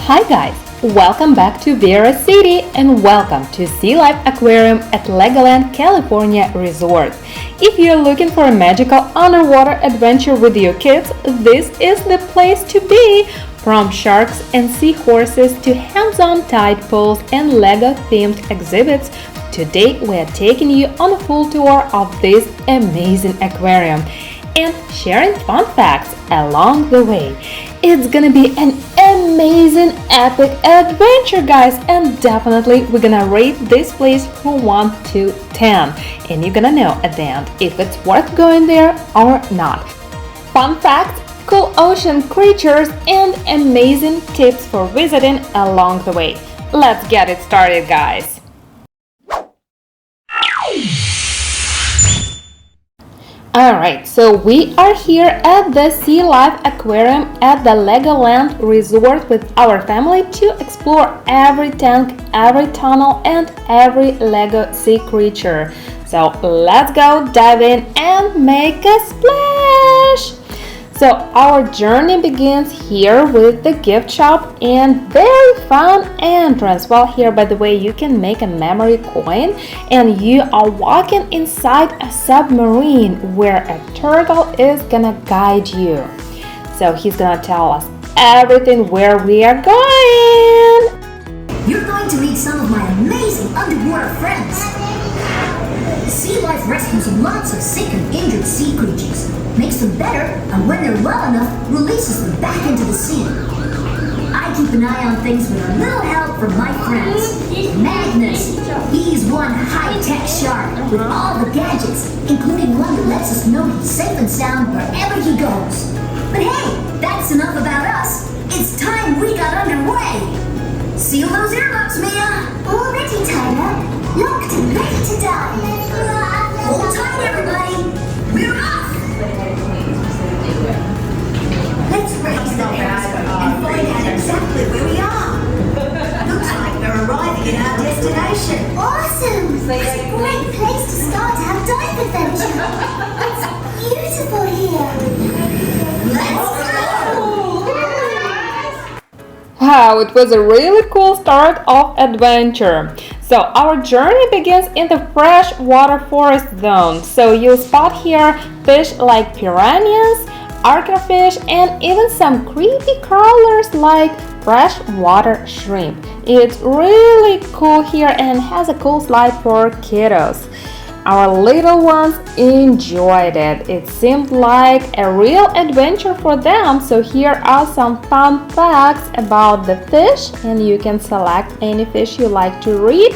Hi guys, welcome back to Vera City and welcome to SEA LIFE Aquarium at LEGOLAND California Resort. If you're looking for a magical underwater adventure with your kids, this is the place to be. From sharks and seahorses to hands-on tide pools and Lego-themed exhibits, today we are taking you on a full tour of this amazing aquarium and sharing fun facts along the way. It's gonna be an amazing epic adventure, guys, and definitely we're gonna rate this place from 1 to 10 and you're gonna know at the end if it's worth going there or not. Fun facts, cool ocean creatures, and amazing tips for visiting along the way. Let's get it started, guys. Alright, so we are here at the SEA LIFE Aquarium at the LEGOLAND Resort with our family to explore every tank, every tunnel, and every Lego sea creature. So let's go dive in and make a splash! So our journey begins here with the gift shop and very fun entrance. Well, here, by the way, you can make a memory coin and you are walking inside a submarine where a turtle is gonna guide you. So he's gonna tell us everything where we are going. You're going to meet some of my amazing underwater friends. Sea Life rescues lots of sick and injured sea creatures, makes them better, and when they're well enough, releases them back into the sea. I keep an eye on things with a little help from my friends. Magnus, he's one high-tech shark with all the gadgets, including one that lets us know he's safe and sound wherever he goes. But hey, that's enough about us. It's time we got underway. Seal those earmuffs, Mia. All ready, Tyler. Locked and ready to dive. Hold tight, everybody. We're off. Let's raise the anchor and find out exactly where we are. Looks like we're arriving at our destination. Awesome! It's a great place to start our dive adventure. It's beautiful here. Let's go! Wow, it was a really cool start of adventure. So our journey begins in the freshwater forest zone. So you'll spot here fish like piranhas, archerfish, and even some creepy crawlers like freshwater shrimp. It's really cool here and has a cool slide for kiddos. Our little ones enjoyed it. It seemed like a real adventure for them. So here are some fun facts about the fish, and you can select any fish you like to read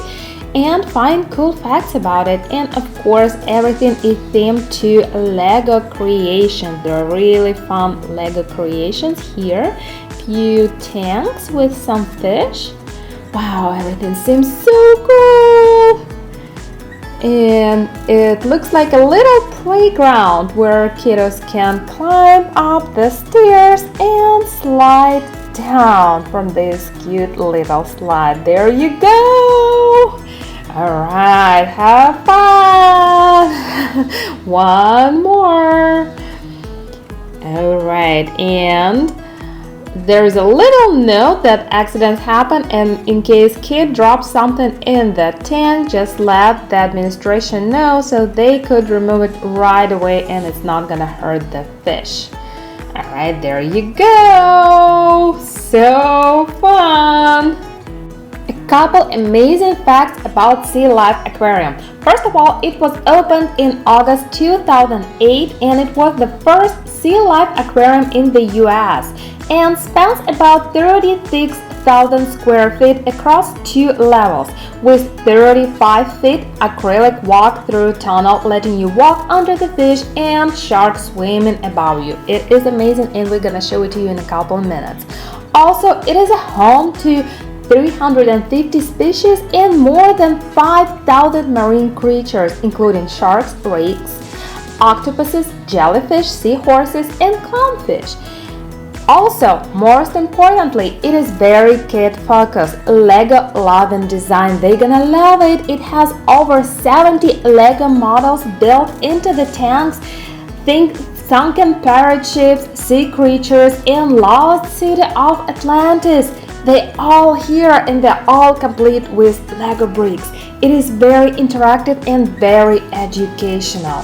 and find cool facts about it. And of course, everything is themed to Lego creations. There are really fun Lego creations here. Few tanks with some fish. Wow, everything seems so cool. And it looks like a little playground where kiddos can climb up the stairs and slide down from this cute little slide. There you go! Alright, have fun! One more! Alright, and there's a little note that accidents happen, and in case kid drops something in the tank, just let the administration know so they could remove it right away and it's not gonna hurt the fish. Alright, there you go! So fun! A couple amazing facts about SEA LIFE Aquarium. First of all, it was opened in August 2008 and it was the first SEA LIFE Aquarium in the US and spans about 36,000 square feet across 2 levels with 35 feet acrylic walk-through tunnel letting you walk under the fish and sharks swimming above you. It is amazing and we're gonna show it to you in a couple of minutes. Also, it is a home to 350 species and more than 5,000 marine creatures including sharks, rakes, octopuses, jellyfish, seahorses, and clownfish. Also, most importantly, it is very kid-focused, Lego loving design. They're gonna love it. It has over 70 Lego models built into the tanks. Think sunken pirate ships, sea creatures, and lost city of Atlantis. They all here and they're all complete with Lego bricks. It is very interactive and very educational.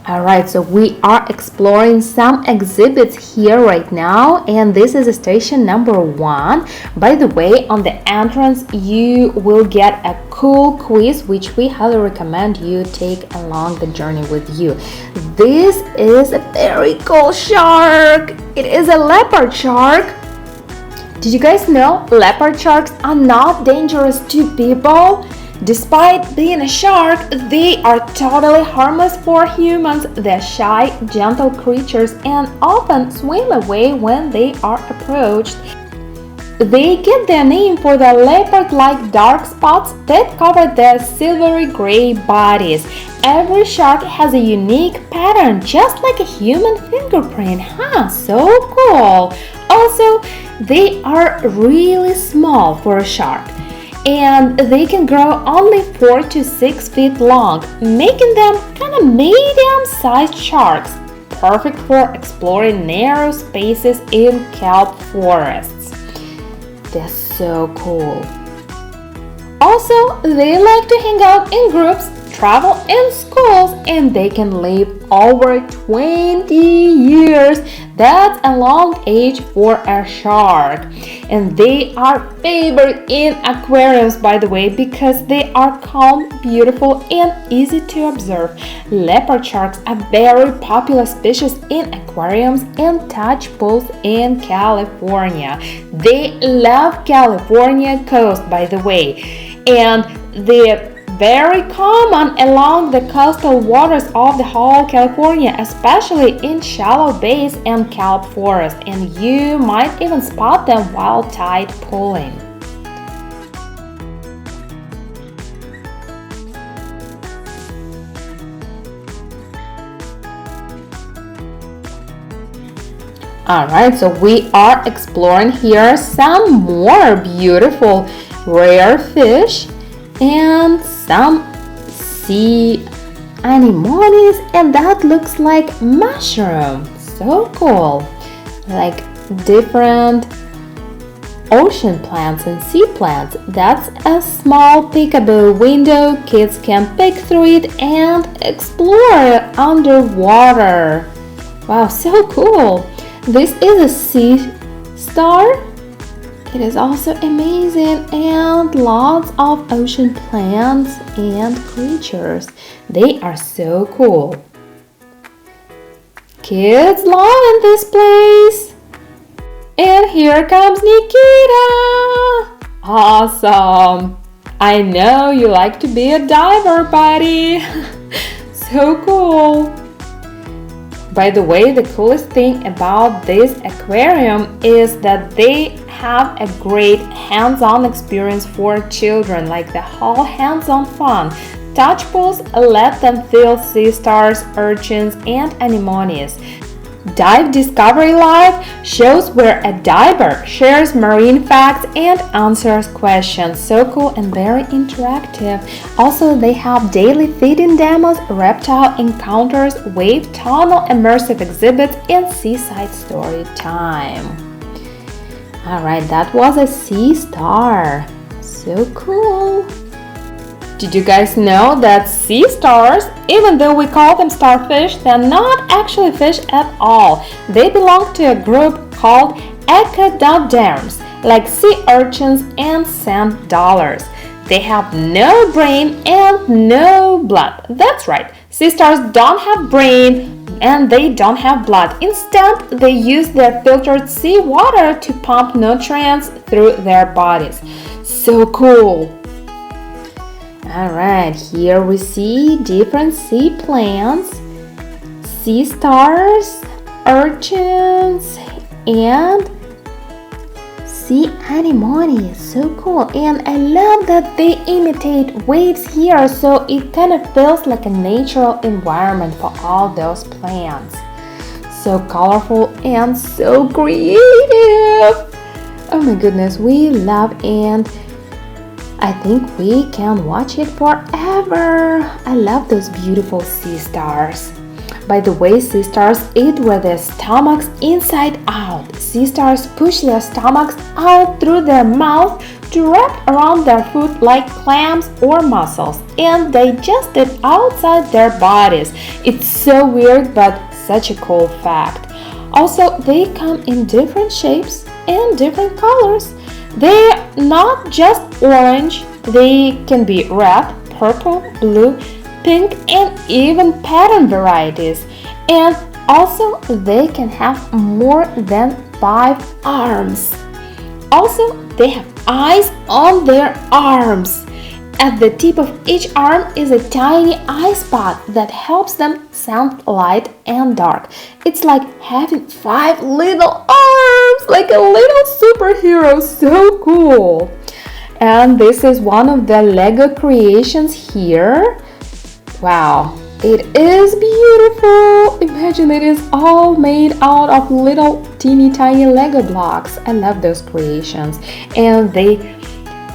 Alright, so we are exploring some exhibits here right now, and this is station number 1. By the way, on the entrance you will get a cool quiz which we highly recommend you take along the journey with you. This is a very cool shark. It is a leopard shark. Did you guys know leopard sharks are not dangerous to people? Despite being a shark, they are totally harmless for humans. They're shy, gentle creatures and often swim away when they are approached. They get their name for the leopard-like dark spots that cover their silvery gray bodies. Every shark has a unique pattern, just like a human fingerprint. So cool! Also, they are really small for a shark, and they can grow only 4 to 6 feet long, making them kind of medium-sized sharks, perfect for exploring narrow spaces in kelp forests. They're so cool. Also, they like to hang out in groups, travel in schools, and they can live over 20 years. That's a long age for a shark. And they are favored in aquariums, by the way, because they are calm, beautiful, and easy to observe. Leopard sharks are very popular species in aquariums and touch pools in California. They love California coast, by the way, and they're very common along the coastal waters of the whole California, especially in shallow bays and kelp forest, and you might even spot them while tide pooling. Alright, so we are exploring here some more beautiful rare fish and some sea anemones, and that looks like mushroom. So cool. Like different ocean plants and sea plants. That's a small peekaboo window. Kids can peek through it and explore underwater. Wow, so cool. This is a sea star. It is also amazing, and lots of ocean plants and creatures. They are so cool. Kids love in this place. And here comes Nikita. Awesome. I know you like to be a diver, buddy. So cool. By the way, the coolest thing about this aquarium is that they have a great hands-on experience for children, like the whole hands-on fun. Touch pools let them feel sea stars, urchins, and anemones. Dive Discovery Live shows where a diver shares marine facts and answers questions. So cool and very interactive. Also, they have daily feeding demos, reptile encounters, wave tunnel immersive exhibits, and seaside story time. Alright, that was a sea star. So cool. Did you guys know that sea stars, even though we call them starfish, they're not actually fish at all. They belong to a group called echinoderms, like sea urchins and sand dollars. They have no brain and no blood. That's right, sea stars don't have brain and they don't have blood. Instead, they use their filtered seawater to pump nutrients through their bodies. So cool! Alright, here we see different sea plants, sea stars, urchins, and sea anemones. So cool. And I love that they imitate waves here, so it kind of feels like a natural environment for all those plants. So colorful and so creative. Oh my goodness, we love, and I think we can watch it forever. I love those beautiful sea stars. By the way, sea stars eat with their stomachs inside out. Sea stars push their stomachs out through their mouth to wrap around their food like clams or mussels and digest it outside their bodies. It's so weird, but such a cool fact. Also, they come in different shapes and different colors. They're not just orange, they can be red, purple, blue, pink, and even pattern varieties. And also, they can have more than 5 arms. Also, they have eyes on their arms. At the tip of each arm is a tiny eye spot that helps them sense light and dark. It's like having 5 little arms, like a little superhero. So cool. And this is one of the Lego creations here. Wow, it is beautiful. Imagine it is all made out of little teeny tiny Lego blocks. I love those creations. And they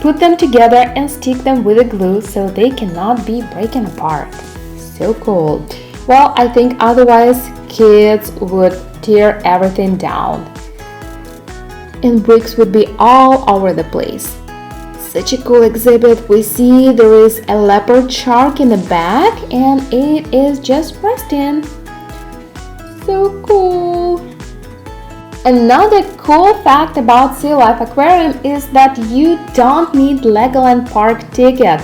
put them together and stick them with a glue so they cannot be broken apart. So cool. Well, I think otherwise kids would tear everything down and bricks would be all over the place. Such a cool exhibit. We see there is a leopard shark in the back and it is just resting. So cool. Another cool fact about Sea Life Aquarium is that you don't need Legoland Park ticket.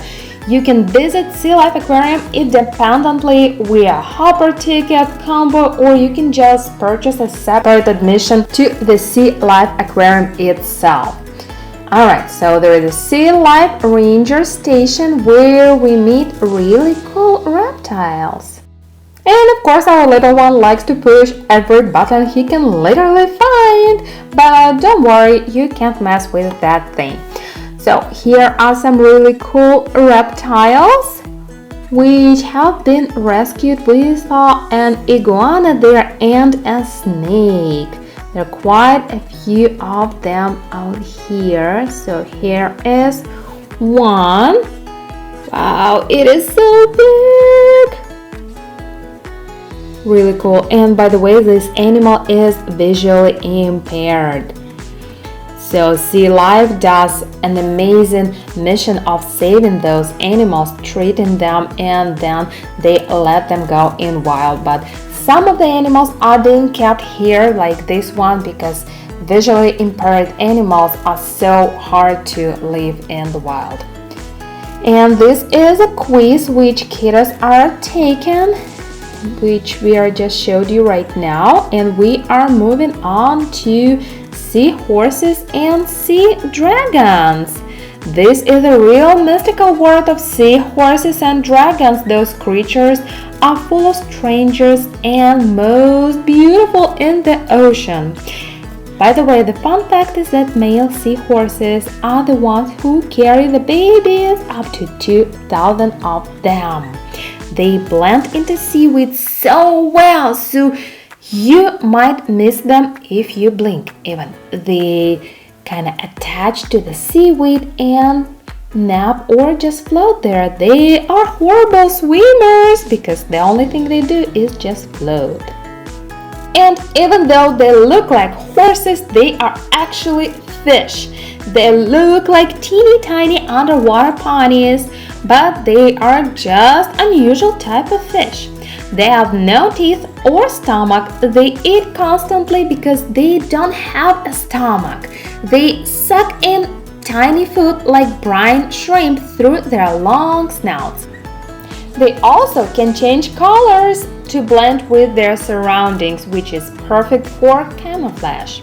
You can visit Sea Life Aquarium independently via hopper ticket combo, or you can just purchase a separate admission to the Sea Life Aquarium itself. Alright, so there is a Sea Life Ranger station where we meet really cool reptiles. And of course our little one likes to push every button he can literally find, but don't worry, you can't mess with that thing. So here are some really cool reptiles which have been rescued. We saw an iguana there and a snake. There are quite a few of them out here. So here is one. Wow, it is so big. Really cool. And by the way, this animal is visually impaired. So Sea Life does an amazing mission of saving those animals, treating them, and then they let them go in wild. But some of the animals are being kept here, like this one, because visually impaired animals are so hard to live in the wild. And this is a quiz which kiddos are taking, which we are just showed you right now, and we are moving on to Seahorses and Seadragons. This is a real mystical world of seahorses and dragons. Those creatures are full of strangers and most beautiful in the ocean. By the way, the fun fact is that male seahorses are the ones who carry the babies, up to 2,000 of them. They blend into seaweed so well, so you might miss them if you blink even. They kind of attach to the seaweed and nap or just float there. They are horrible swimmers because the only thing they do is just float. And even though they look like horses, they are actually fish. They look like teeny tiny underwater ponies, but they are just unusual type of fish. They have no teeth or stomach. They eat constantly because they don't have a stomach. They suck in tiny food like brine shrimp through their long snouts. They also can change colors to blend with their surroundings, which is perfect for camouflage.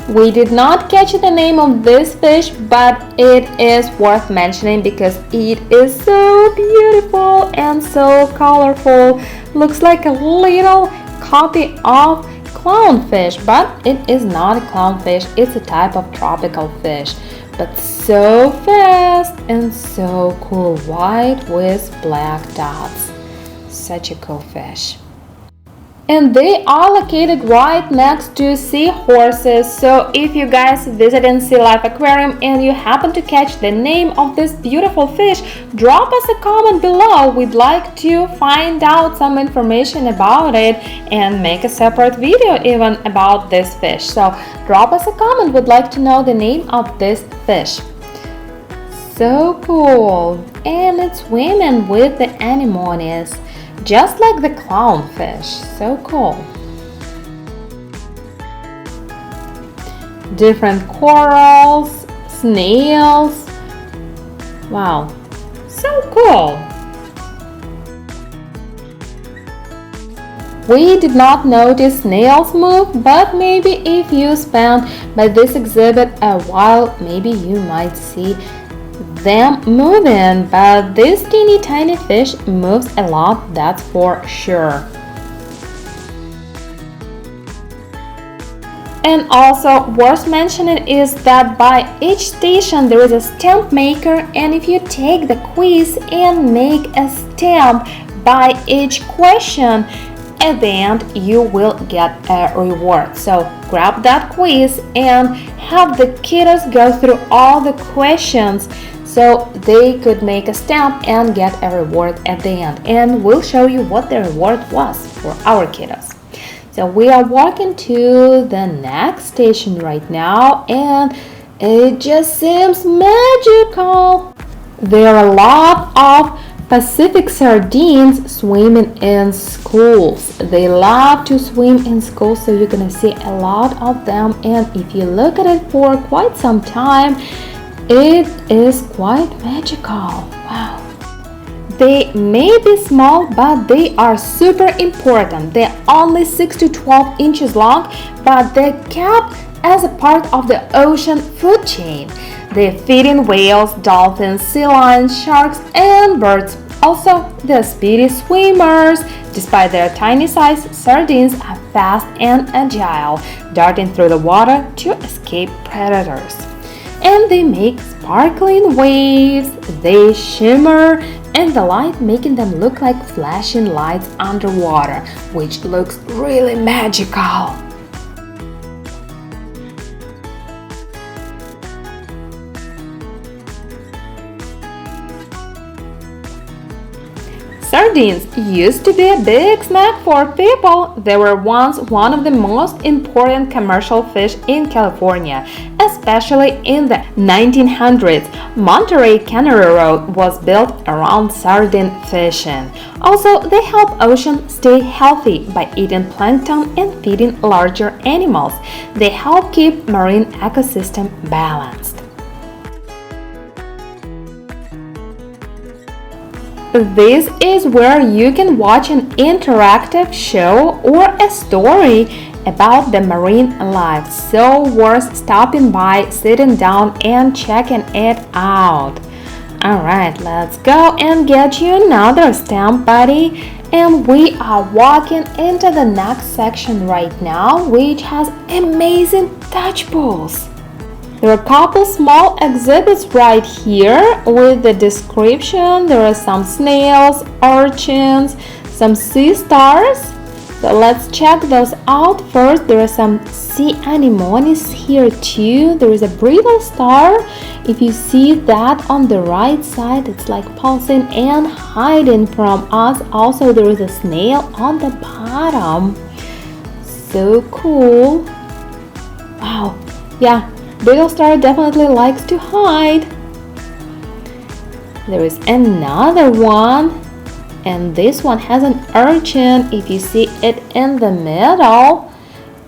We did not catch the name of this fish, but it is worth mentioning because it is so beautiful and so colorful. Looks like a little copy of clownfish, but it is not a clownfish. It's a type of tropical fish, but so fast and so cool, white with black dots. Such a cool fish. And they are located right next to seahorses. So if you guys visit in Sea Life Aquarium and you happen to catch the name of this beautiful fish, drop us a comment below. We'd like to find out some information about it and make a separate video even about this fish. So drop us a comment. We'd like to know the name of this fish. So cool. And it's swimming with the anemones, just like the clownfish. So cool. Different corals, snails. Wow, so cool. We did not notice snails move, but maybe if you spend by this exhibit a while, maybe you might see them moving, but this teeny tiny fish moves a lot, that's for sure. And also worth mentioning is that by each station there is a stamp maker, and if you take the quiz and make a stamp by each question, at the end you will get a reward. So grab that quiz and have the kiddos go through all the questions so they could make a stamp and get a reward at the end, and we'll show you what the reward was for our kiddos. So we are walking to the next station right now, and it just seems magical. There are a lot of Pacific sardines swimming in schools. They love to swim in schools, so you're gonna see a lot of them, and if you look at it for quite some time, it is quite magical. Wow. They may be small, but they are super important. They're only 6 to 12 inches long, but they're kept as a part of the ocean food chain. They feed in whales, dolphins, sea lions, sharks, and birds. Also, they're speedy swimmers. Despite their tiny size, sardines are fast and agile, darting through the water to escape predators. And they make sparkling waves. They shimmer, and the light making them look like flashing lights underwater, which looks really magical. Sardines used to be a big snack for people. They were once one of the most important commercial fish in California, especially in the 1900s. Monterey Cannery Road was built around sardine fishing. Also, they help oceans stay healthy by eating plankton and feeding larger animals. They help keep marine ecosystem balanced. This is where you can watch an interactive show or a story about the marine life. So worth stopping by, sitting down and checking it out. Alright, let's go and get you another stamp buddy. And we are walking into the next section right now, which has amazing touch balls. There are a couple small exhibits right here with the description. There are some snails, urchins, some sea stars. So let's check those out first. There are some sea anemones here too. There is a brittle star. If you see that on the right side, it's like pulsing and hiding from us. Also, there is a snail on the bottom. So cool. Wow. Yeah. Brittle star definitely likes to hide. There is another one, and this one has an urchin. If you see it in the middle,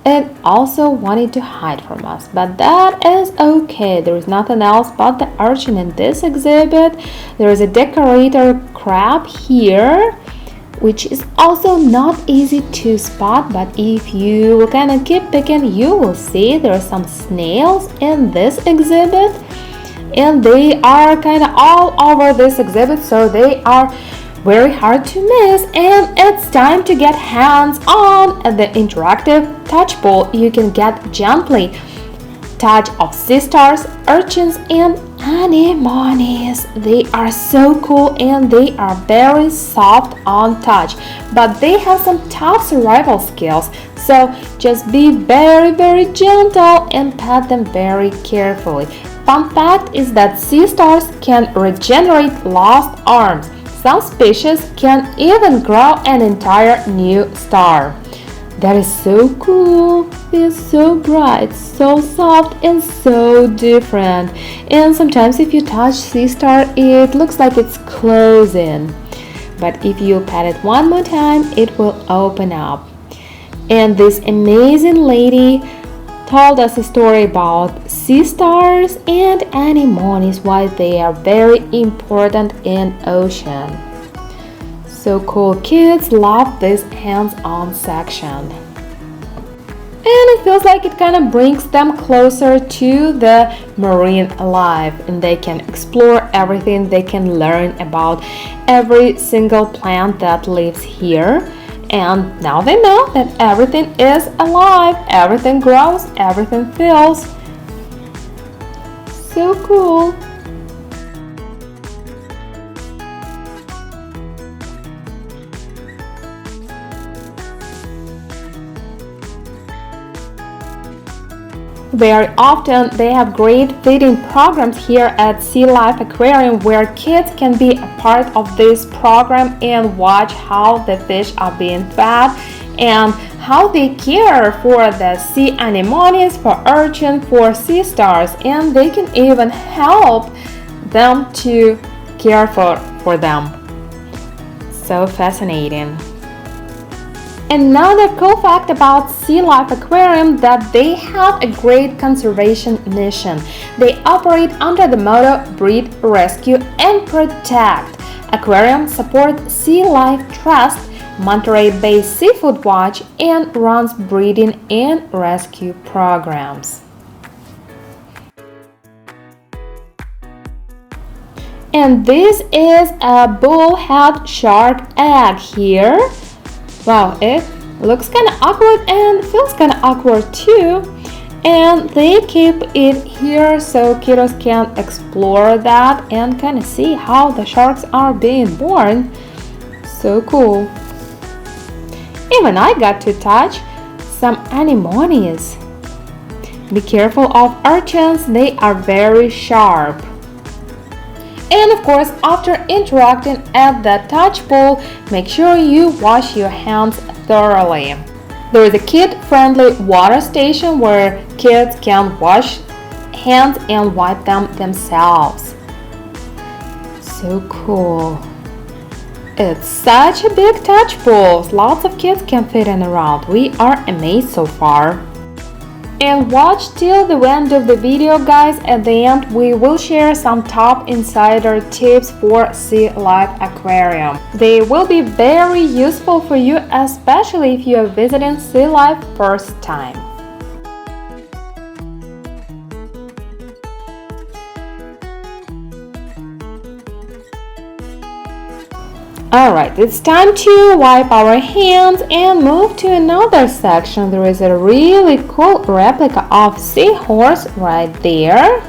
it also wanted to hide from us, but that is okay. There is nothing else but the urchin in this exhibit. There is a decorator crab here, which is also not easy to spot, but if you kind of keep picking, you will see there are some snails in this exhibit, and they are kind of all over this exhibit, so they are very hard to miss. And it's time to get hands on at the interactive touch ball. You can get gently touch of sea stars, urchins, and anemones. They are so cool and they are very soft on touch, but they have some tough survival skills. So just be very gentle and pet them very carefully. Fun fact is that sea stars can regenerate lost arms. Some species can even grow an entire new star. That is so cool. It's so bright, so soft, and so different. And sometimes if you touch sea star, it looks like it's closing. But if you pat it one more time, it will open up. And this amazing lady told us a story about sea stars and anemones, why they are very important in ocean. So cool. Kids love this hands-on section. And it feels like it kind of brings them closer to the marine life, and they can explore everything. They can learn about every single plant that lives here. And now they know that everything is alive, everything grows, everything feels. So cool. Very often they have great feeding programs here at SEA LIFE Aquarium where kids can be a part of this program and watch how the fish are being fed and how they care for the sea anemones, for urchin, for sea stars, and they can even help them to care for them. So fascinating. Another cool fact about SEA LIFE Aquarium that they have a great conservation mission. They operate under the motto Breed, Rescue, and Protect. Aquarium supports Sea Life Trust, Monterey-based Seafood Watch, and runs breeding and rescue programs. And this is a bullhead shark egg here. Wow, it looks kind of awkward and feels kind of awkward too. And they keep it here so kiddos can explore that and kind of see how the sharks are being born. So cool. Even I got to touch some anemones. Be careful of urchins, they are very sharp. And of course, after interacting at the touch pool, make sure you wash your hands thoroughly. There is a kid-friendly water station where kids can wash hands and wipe them themselves. So cool. It's such a big touch pool. Lots of kids can fit in around. We are amazed so far. And watch till the end of the video, guys. At the end we will share some top insider tips for SEA LIFE Aquarium. They will be very useful for you, especially if you are visiting SEA LIFE first time. Alright, it's time to wipe our hands and move to another section. There is a really cool replica of seahorse right there,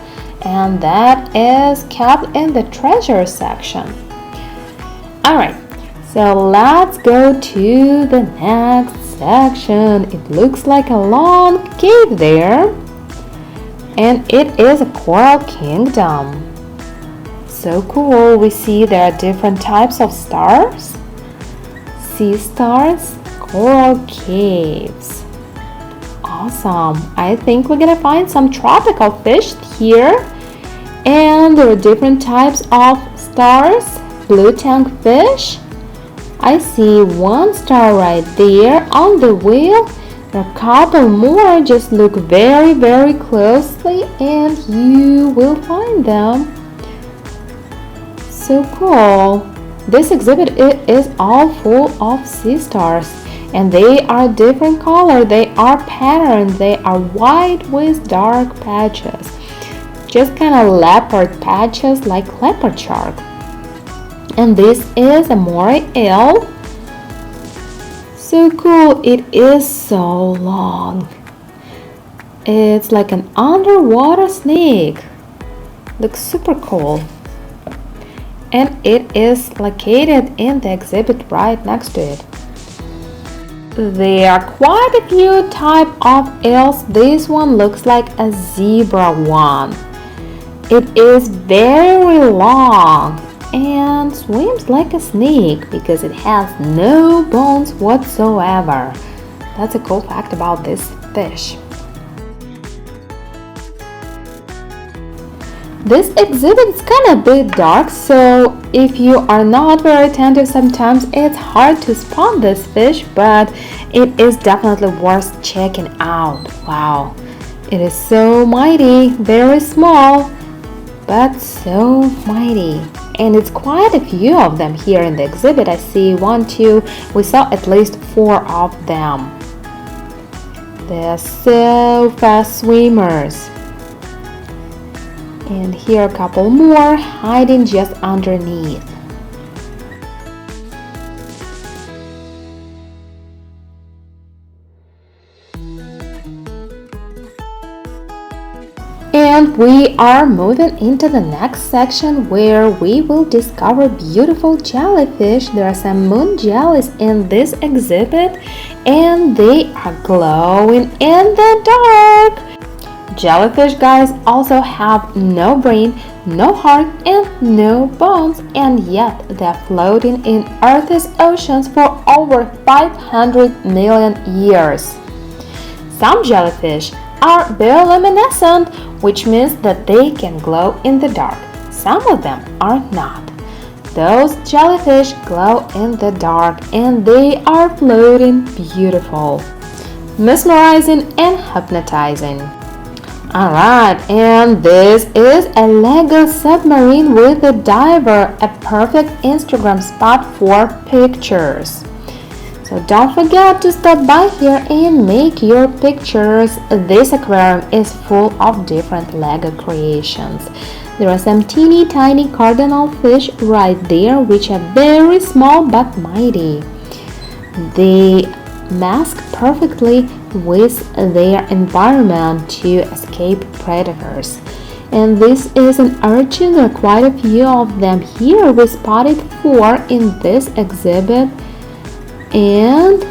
and that is kept in the treasure section. Alright, so let's go to the next section. It looks like a long cave there, and it is a coral kingdom. So cool. We see there are different types of stars, sea stars, coral caves. Awesome. I think we're gonna find some tropical fish here, and there are different types of stars. Blue tank fish. I see one star right there on the wheel. There are a couple more. Just look very closely and you will find them. So cool. This exhibit is all full of sea stars, and they are different color. They are patterned. They are white with dark patches, just kind of leopard patches like leopard shark. And this is a moray eel. So cool. It is so long. It's like an underwater snake. Looks super cool. And it is located in the exhibit right next to it. There are quite a few types of eels. This one looks like a zebra one. It is very long and swims like a snake because it has no bones whatsoever. That's a cool fact about this fish. This exhibit is kind of a bit dark, so if you are not very attentive, sometimes it's hard to spot this fish, but it is definitely worth checking out. Wow, it is so mighty, very small, but so mighty. And it's quite a few of them here in the exhibit. I see 1, 2, we saw at least 4 of them. They're so fast swimmers. And here a couple more hiding just underneath. And we are moving into the next section where we will discover beautiful jellyfish. There are some moon jellies in this exhibit and they are glowing in the dark. Jellyfish, guys, also have no brain, no heart, and no bones, and yet they're floating in Earth's oceans for over 500 million years. Some jellyfish are bioluminescent, which means that they can glow in the dark. Some of them are not. Those jellyfish glow in the dark and they are floating beautiful, mesmerizing, and hypnotizing. Alright, and this is a Lego submarine with a diver, a perfect Instagram spot for pictures. So don't forget to stop by here and make your pictures. This aquarium is full of different Lego creations. There are some teeny tiny cardinal fish right there which are very small but mighty. They mask perfectly with their environment to escape predators. And this is an urchin. There are quite a few of them here. We spotted 4 in this exhibit and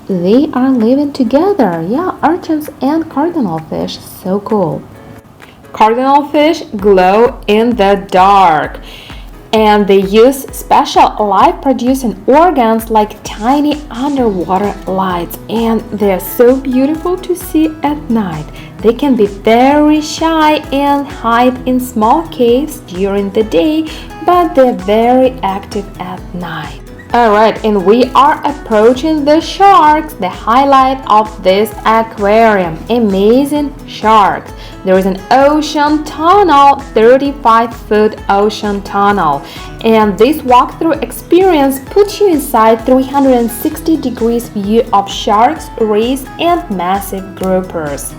they are living together. Yeah, urchins and cardinal fish. So cool. Cardinal fish glow in the dark. And they use special light-producing organs like tiny underwater lights, and they're so beautiful to see at night. They can be very shy and hide in small caves during the day, but they're very active at night. Alright, and we are approaching the sharks, the highlight of this aquarium. Amazing sharks. There is an ocean tunnel, 35-foot ocean tunnel. And this walkthrough experience puts you inside 360 degrees view of sharks, rays, and massive groupers.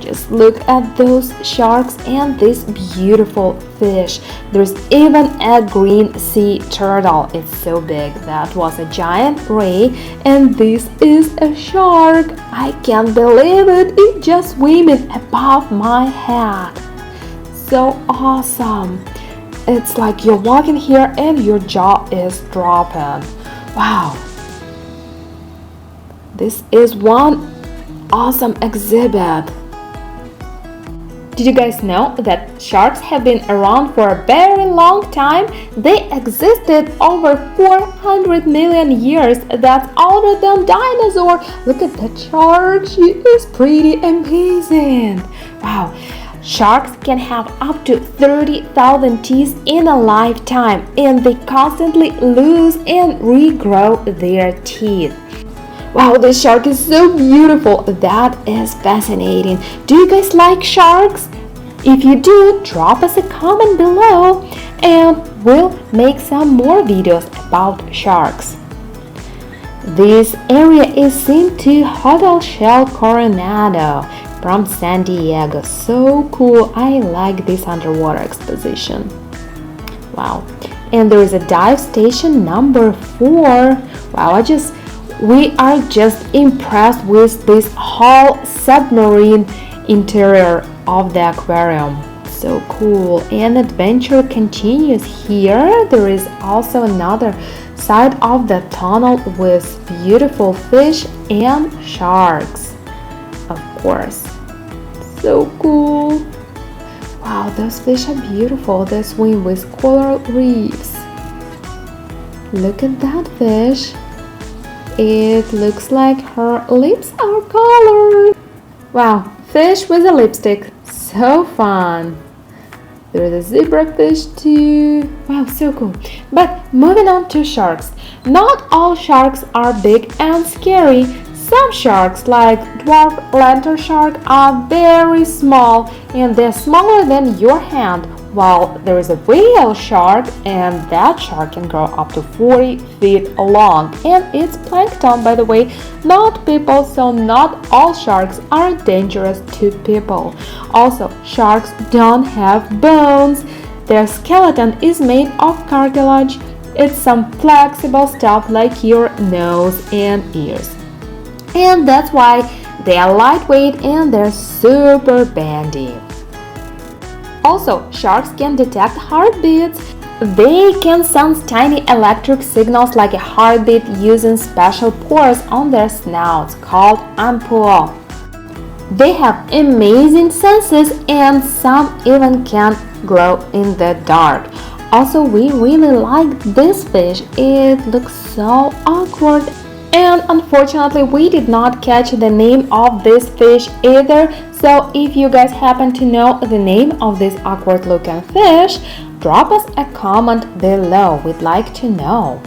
Just look at those sharks and this beautiful fish. There's even a green sea turtle. It's so big. That was a giant ray, and this is a shark. I can't believe it. It's just swimming above my head. So awesome. It's like you're walking here and your jaw is dropping. Wow. This is one awesome exhibit. Did you guys know that sharks have been around for a very long time? They existed over 400 million years. That's older than dinosaurs. Look at that shark. She is pretty amazing. Wow. Sharks can have up to 30,000 teeth in a lifetime, and they constantly lose and regrow their teeth. Wow, this shark is so beautiful. That is fascinating. Do you guys like sharks? If you do, drop us a comment below and we'll make some more videos about sharks. This area is seen to Hotel Shell Coronado from San Diego. So cool. I like this underwater exposition. Wow. And there is a dive station number 4. Wow, I just we are just impressed with this whole submarine interior of the aquarium. So cool. And adventure continues here. There is also another side of the tunnel with beautiful fish and sharks, of course. So cool. Wow, those fish are beautiful. They swim with coral reefs. Look at that fish. It looks like her lips are colored. Wow, fish with a lipstick. So fun. There's a zebra fish too. Wow, so cool. But moving on to sharks. Not all sharks are big and scary. Some sharks, like dwarf lantern shark, are very small and they're smaller than your hand, while there is a whale shark, and that shark can grow up to 40 feet long. And it's plankton, by the way, not people, so not all sharks are dangerous to people. Also, sharks don't have bones. Their skeleton is made of cartilage. It's some flexible stuff like your nose and ears. And that's why they are lightweight and they're super bendy. Also, sharks can detect heartbeats. They can sense tiny electric signals like a heartbeat using special pores on their snouts called ampullae. They have amazing senses and some even can glow in the dark. Also, we really like this fish. It looks so awkward. And unfortunately, we did not catch the name of this fish either. So if you guys happen to know the name of this awkward looking fish, drop us a comment below. We'd like to know.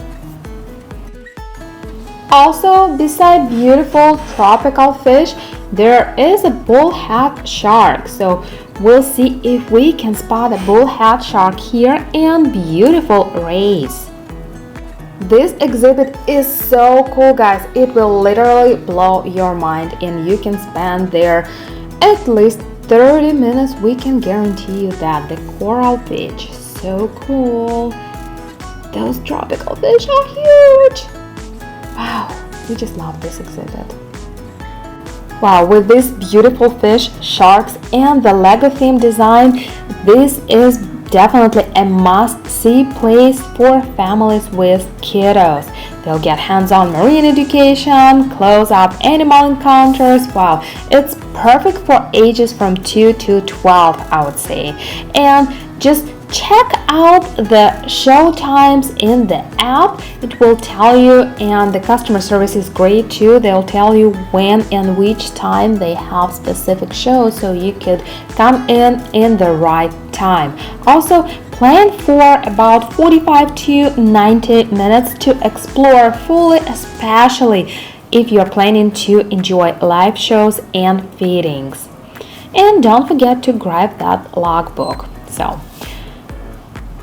Also, beside beautiful tropical fish, there is a bullhead shark. So we'll see if we can spot a bullhead shark here and beautiful rays. This exhibit is so cool, guys. It will literally blow your mind and you can spend there at least 30 minutes. We can guarantee you that. The coral beach, so cool. Those tropical fish are huge. Wow, we just love this exhibit. Wow, with these beautiful fish, sharks, and the Lego theme design, this is definitely a must-see place for families with kiddos. They'll get hands-on marine education, close-up animal encounters. Wow, it's perfect for ages from 2 to 12, I would say. And just check out the show times in the app. It will tell you, and the customer service is great too. They'll tell you when and which time they have specific shows, so you could come in the right time. Also, plan for about 45 to 90 minutes to explore fully, especially if you're planning to enjoy live shows and feedings. And don't forget to grab that logbook.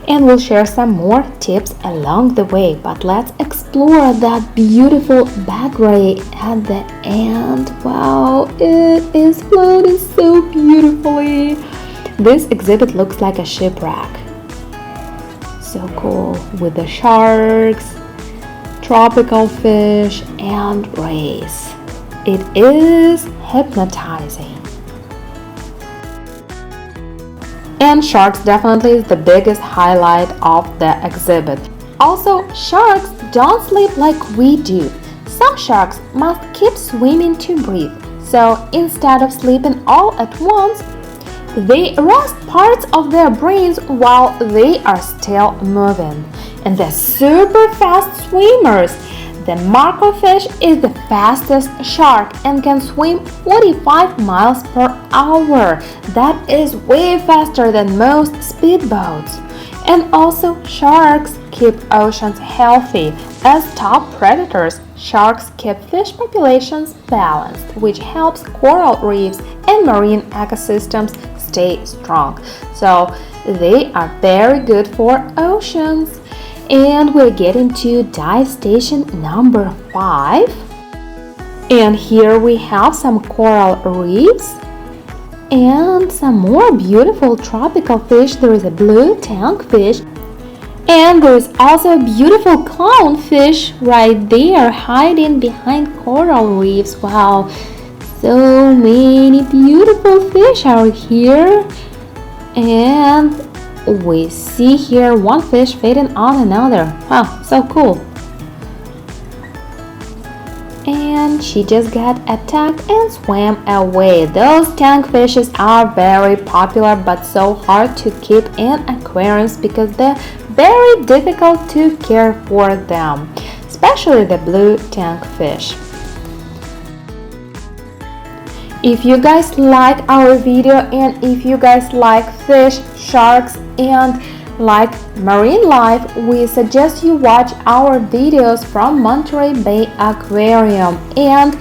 And we'll share some more tips along the way, but let's explore that beautiful bag ray at the end. Wow, it is floating so beautifully. This exhibit looks like a shipwreck. So cool, with the sharks, tropical fish, and rays. It is hypnotizing. And sharks definitely is the biggest highlight of the exhibit. Also, sharks don't sleep like we do. Some sharks must keep swimming to breathe. So instead of sleeping all at once, they rest parts of their brains while they are still moving. And they're super fast swimmers. The marcofish is the fastest shark and can swim 45 miles per hour. That is way faster than most speedboats. And also, sharks keep oceans healthy. As top predators, sharks keep fish populations balanced, which helps coral reefs and marine ecosystems stay strong. So they are very good for oceans. And we're getting to dive station number 5. And here we have some coral reefs and some more beautiful tropical fish. There is a blue tankfish And there's also a beautiful clownfish right there hiding behind coral reefs. Wow, so many beautiful fish are here. And we see here one fish feeding on another. Wow, so cool. And she just got attacked and swam away. Those tank fishes are very popular but so hard to keep in aquariums because they're very difficult to care for them, especially the blue tank fish. If you guys like our video and if you guys like fish, sharks and like marine life, we suggest you watch our videos from Monterey Bay Aquarium and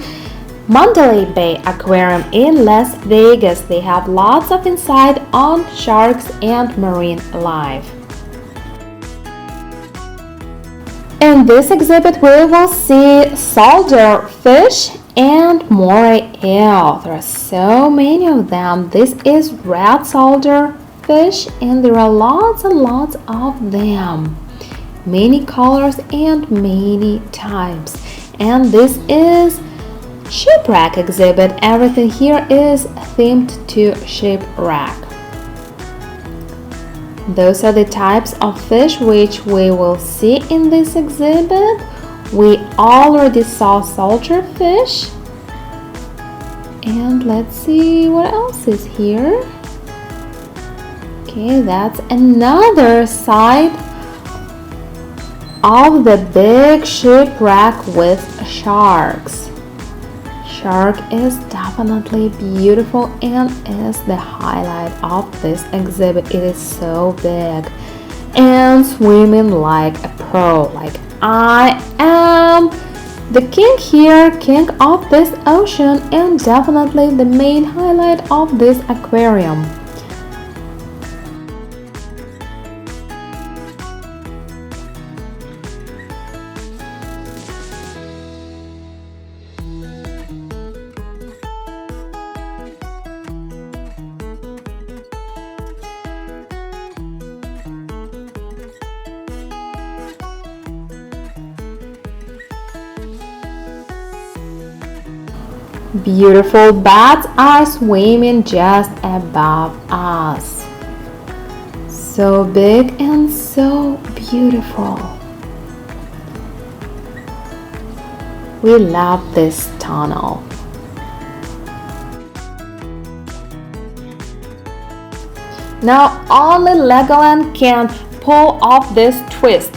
Mandalay Bay Aquarium in Las Vegas. They have lots of insight on sharks and marine life. In this exhibit we will see soldier fish and moray eel. There are so many of them. This is red soldier fish and there are lots and lots of them, many colors and many types. And this is shipwreck exhibit. Everything here is themed to shipwreck. Those are the types of fish which we will see in this exhibit. We already saw soldier fish, and let's see what else is here. Okay, that's another side of the big shipwreck with sharks. Shark is definitely beautiful and is the highlight of this exhibit. It is so big and swimming like a pro. Like I am the king here, king of this ocean, and definitely the main highlight of this aquarium. Beautiful bats are swimming just above us. So big and so beautiful. We love this tunnel. Now only Legoland can pull off this twist.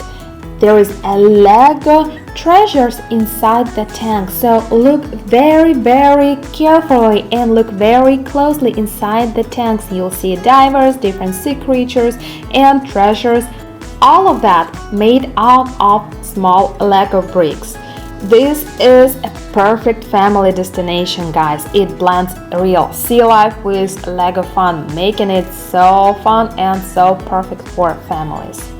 There is a Lego treasures inside the tank, so look very carefully and look very closely inside the tanks. You'll see divers, different sea creatures and treasures, all of that made out of small Lego bricks. This is a perfect family destination, guys. It blends real sea life with Lego fun, making it so fun and so perfect for families.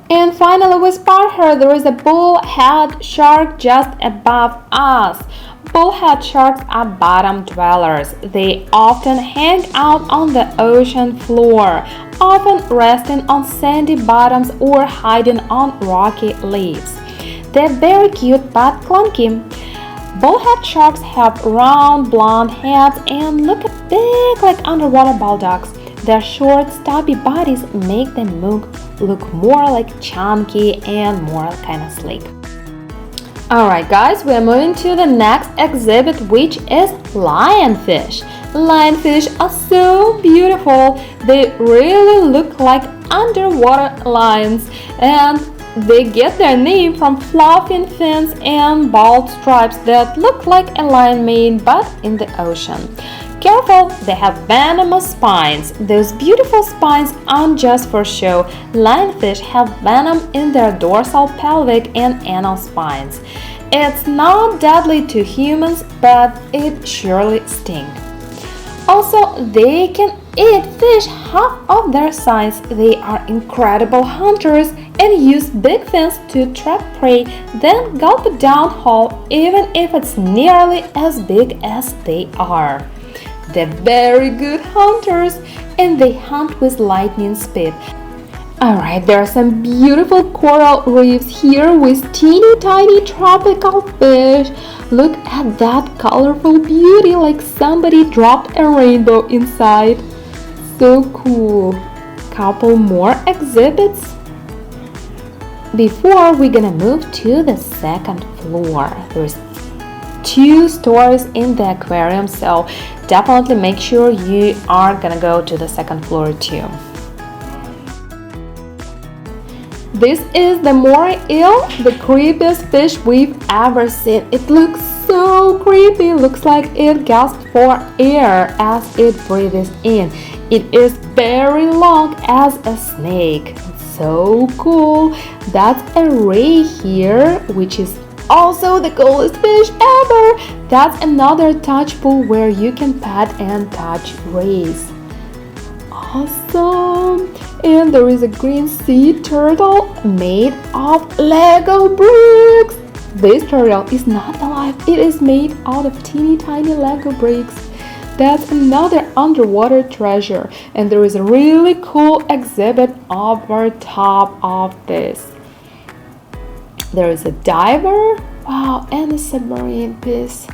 And finally, we spot her. There is a bullhead shark just above us. Bullhead sharks are bottom dwellers. They often hang out on the ocean floor, often resting on sandy bottoms or hiding on rocky leaves. They're very cute but clunky. Bullhead sharks have round blonde heads and look big like underwater bulldogs. Their short, stubby bodies make them look more like chunky and more kind of sleek. Alright guys, we are moving to the next exhibit, which is lionfish. Lionfish are so beautiful. They really look like underwater lions, and they get their name from fluffy fins and bald stripes that look like a lion mane but in the ocean. Careful, they have venomous spines. Those beautiful spines aren't just for show. Lionfish have venom in their dorsal, pelvic, and anal spines. It's not deadly to humans, but it surely stings. Also, they can eat fish half of their size. They are incredible hunters and use big fins to trap prey, then gulp it down whole even if it's nearly as big as they are. They're very good hunters and they hunt with lightning speed. Alright, there are some beautiful coral reefs here with teeny tiny tropical fish. Look at that colorful beauty, like somebody dropped a rainbow inside. So cool. Couple more exhibits before we're gonna move to the second floor. There's 2 stories in the aquarium, so definitely make sure you are gonna go to the second floor too. This is the moray eel, the creepiest fish we've ever seen. It looks so creepy, looks like it gasps for air as it breathes in. It is very long as a snake. So cool. That's a ray here, which is also the coolest fish ever. That's another touch pool where you can pet and touch rays. Awesome. And there is a green sea turtle made of Lego bricks. This turtle is not alive. It is made out of teeny tiny Lego bricks. That's another underwater treasure. And there is a really cool exhibit over top of this. There is a diver. Wow, and a submarine piece.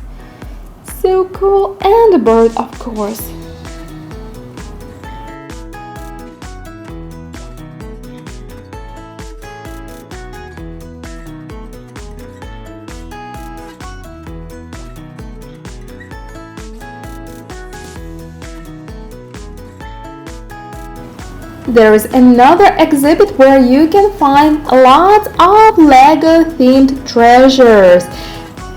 So cool. And a bird, of course. There is another exhibit where you can find lots of Lego themed treasures.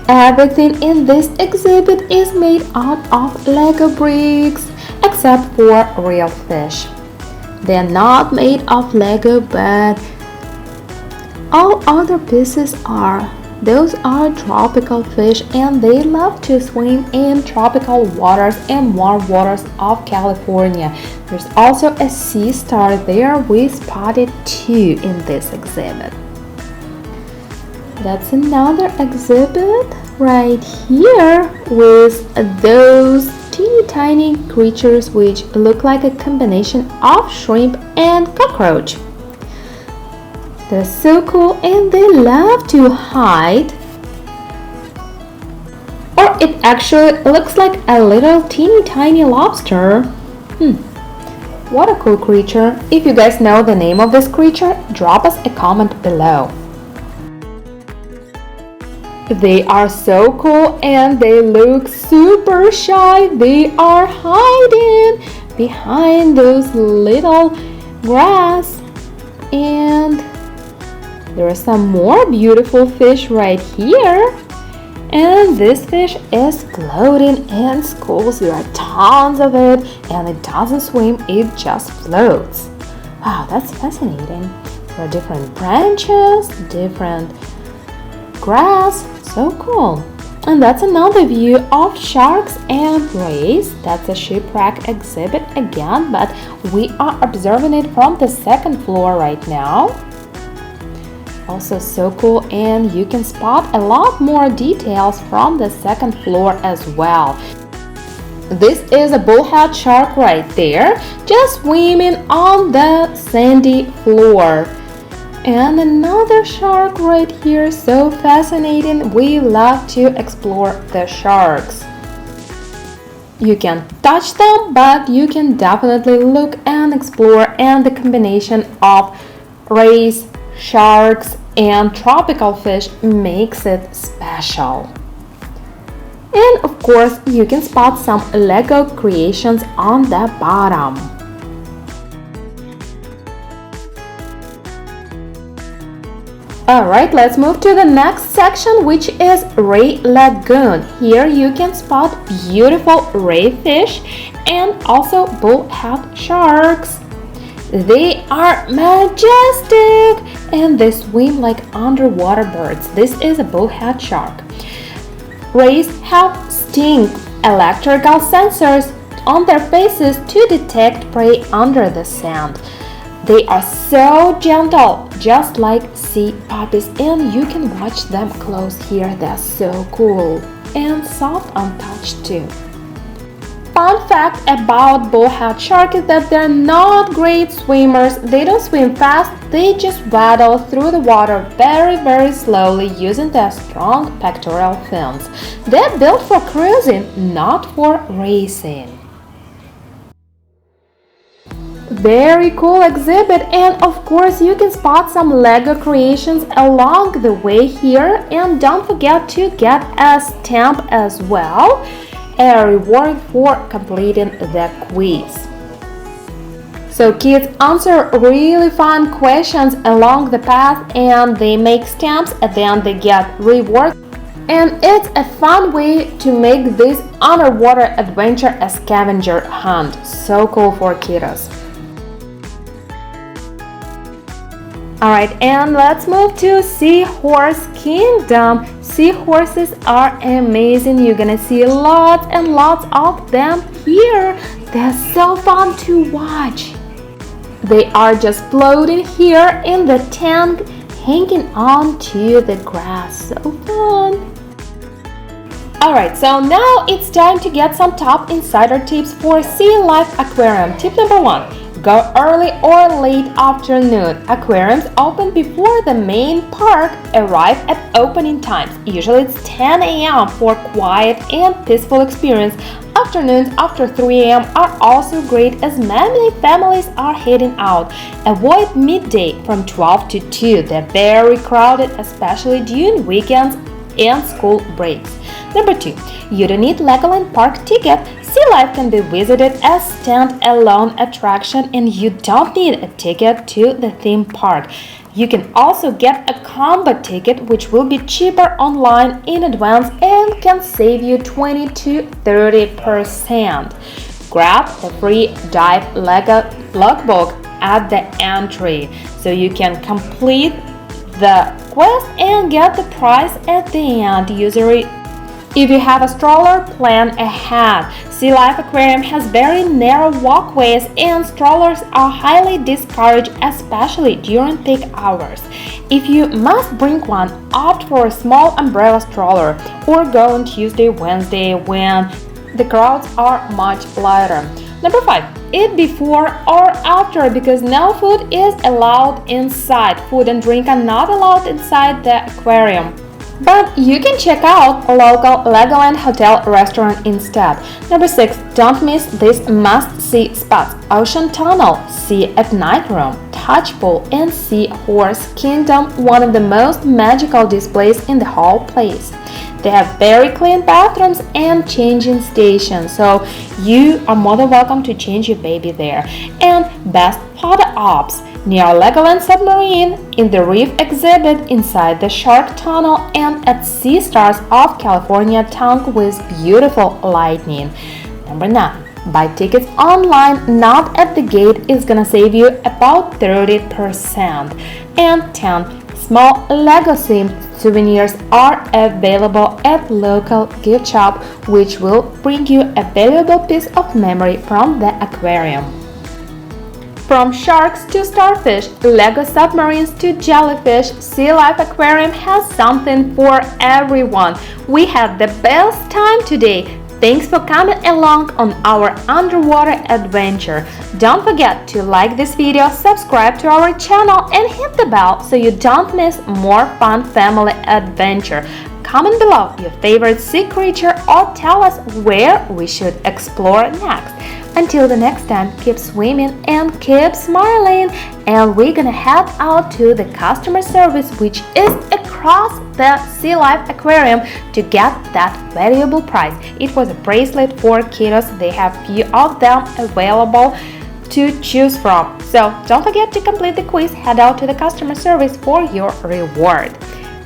Everything in this exhibit is made out of Lego bricks except for real fish. They are not made of Lego, but all other pieces are. Those are tropical fish and they love to swim in tropical waters and warm waters of California. There's also a sea star there. We spotted 2 in this exhibit. That's another exhibit right here with those teeny tiny creatures which look like a combination of shrimp and cockroach. They're so cool and they love to hide. Or it actually looks like a little teeny tiny lobster. What a cool creature. If you guys know the name of this creature, drop us a comment below. They are so cool and they look super shy. They are hiding behind those little grass. And there are some more beautiful fish right here. And this fish is floating in schools. There are tons of it and it doesn't swim, it just floats. Wow, that's fascinating. There are different branches, different grass. So cool. And that's another view of sharks and rays. That's a shipwreck exhibit again, but we are observing it from the second floor right now. Also so cool, and you can spot a lot more details from the second floor as well. This is a bullhead shark right there, just swimming on the sandy floor. And another shark right here, so fascinating. We love to explore the sharks. You can touch them, but you can definitely look and explore, and the combination of rays, sharks and tropical fish makes it special. And of course, you can spot some Lego creations on the bottom. Alright, let's move to the next section, which is Ray Lagoon. Here you can spot beautiful ray fish and also bullhead sharks. They are majestic and they swim like underwater birds. This is a bullhead shark. Rays have distinct electrical sensors on their faces to detect prey under the sand. They are so gentle, just like sea puppies, and you can watch them close here. They're so cool and soft on touch too. Fun fact about bullhead shark is that they're not great swimmers. They don't swim fast, they just paddle through the water very slowly using their strong pectoral fins. They're built for cruising, not for racing. Very cool exhibit, and of course you can spot some Lego creations along the way here, and don't forget to get a stamp as well, a reward for completing the quiz. So kids answer really fun questions along the path and they make stamps and then they get rewards. And it's a fun way to make this underwater adventure a scavenger hunt. So cool for kiddos. Alright, and let's move to Seahorse Kingdom. Seahorses are amazing. You're gonna see lots and lots of them here. They're so fun to watch. They are just floating here in the tank, hanging on to the grass. So fun. Alright, so now it's time to get some top insider tips for SEA LIFE Aquarium. Tip number 1. Go early or late afternoon. Aquariums open before the main park. Arrive at opening times. Usually it's 10 a.m. for quiet and peaceful experience. Afternoons after 3 a.m. are also great as many families are heading out. Avoid midday from 12 to 2. They're very crowded, especially during weekends and school breaks. Number 2. You don't need Legoland Park ticket. SEA LIFE can be visited as stand-alone attraction and you don't need a ticket to the theme park. You can also get a combo ticket which will be cheaper online in advance and can save you 20 to 30%. Grab the free dive Lego logbook at the entry so you can complete the quest and get the prize at the end. Usually, if you have a stroller, plan ahead. SEA LIFE Aquarium has very narrow walkways and strollers are highly discouraged, especially during peak hours. If you must bring one, opt for a small umbrella stroller or go on Tuesday, Wednesday when the crowds are much lighter. Number 5. Eat before or after because no food is allowed inside. Food and drink are not allowed inside the aquarium. But you can check out a local Legoland hotel restaurant instead. Number 6. Don't miss these must-see spots. Ocean Tunnel, Sea at Night Room, Touch Pool, and Seahorse Kingdom, one of the most magical displays in the whole place. They have very clean bathrooms and changing stations, so you are more than welcome to change your baby there. And best photo ops near Legoland Submarine, in the Reef exhibit, inside the Shark Tunnel, and at Sea Stars of California tank with beautiful lighting. Number 9. Buy tickets online, not at the gate, is gonna save you about 30%. And 10. Small Lego-themed souvenirs are available at local gift shop, which will bring you a valuable piece of memory from the aquarium. From sharks to starfish, Lego submarines to jellyfish, SEA LIFE Aquarium has something for everyone. We had the best time today. Thanks for coming along on our underwater adventure. Don't forget to like this video, subscribe to our channel, and hit the bell so you don't miss more fun family adventure. Comment below your favorite sea creature or tell us where we should explore next. Until the next time, keep swimming and keep smiling. And we're gonna head out to the customer service, which is across the SEA LIFE Aquarium, to get that valuable prize. It was a bracelet for kiddos. They have few of them available to choose from. So don't forget to complete the quiz. Head out to the customer service for your reward.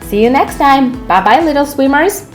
See you next time. Bye bye, little swimmers.